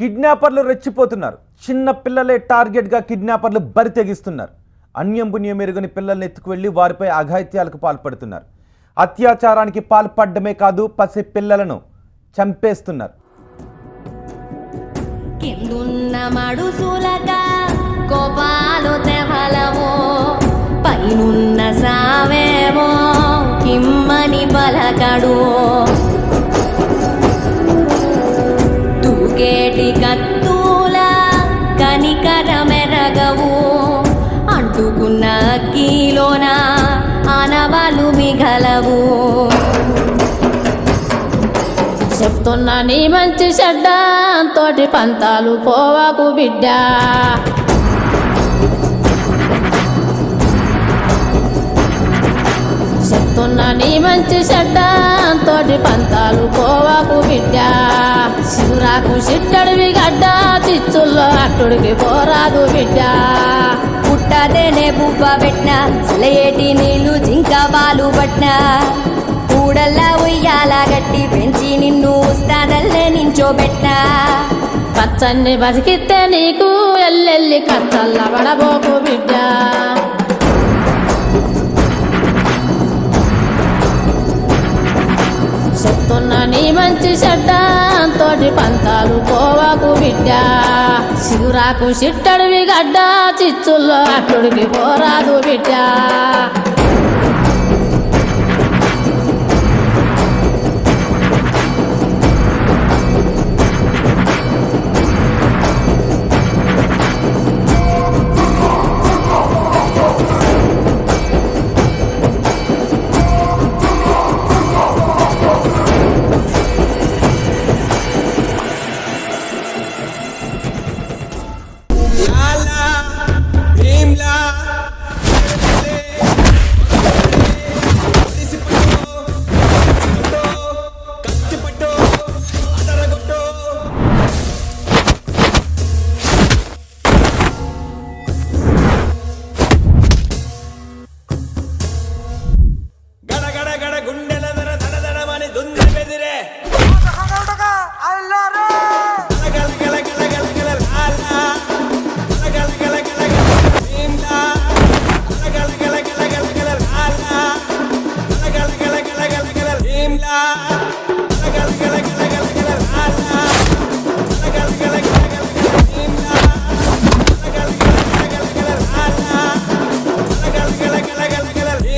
కిడ్నాపర్లు రెచ్చిపోతున్నారు. చిన్న పిల్లలే టార్గెట్గా కిడ్నాపర్లు బరి తెగిస్తున్నారు. అన్యం పుణ్యం ఎరుగని పిల్లల్ని ఎత్తుకువెళ్లి వారిపై అఘాయిత్యాలకు పాల్పడుతున్నారు. అత్యాచారానికి పాల్పడమే కాదు, పసి పిల్లలను చంపేస్తున్నారు. కిందున్న మడుసులగా కోపాలు తెవలవో, పైనున్న సావేమో కిమ్మని పలకడు. తూకేటి కత్తుల కనికర మెరగవు, అంటుకున్న అగ్గిలోన ఆనవాలు మిగలవు. చెప్తున్నా నీ మంచి చెడ్డ తోటి పంతాలు పోవాకు బిడ్డ. చెప్తున్నా నీ మంచి చెడ్డ తోటి పంతాలు పోవాకు బిడ్డ. శివురాకు చిట్టడివి గడ్డ, చిచ్చుల్లో అట్టుడికి పోరాదు బిడ్డ. పుట్టదేనే బువ్వ పెట్టిన, సెలయేటి నీళ్లు జింక బాలు పట్టిన, కూడల్లా ఉయ్యాల గట్టి పెంచి నిన్ను ఉస్తాదల్లే నించోబెట్టిన. పచ్చన్ని బతికితే నీకు ఎల్లెల్లి కచ్చల్ల పడబోకు బిడ్డ. చెప్తున్నా నీ మంచి చెడ్డ తోటి పంతాలు పోవాకు బిడ్డ. శివురాకు చిట్టడివి గడ్డ, చిచ్చుల్లో అట్టుడికి పోరాదు బిడ్డ.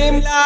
Imla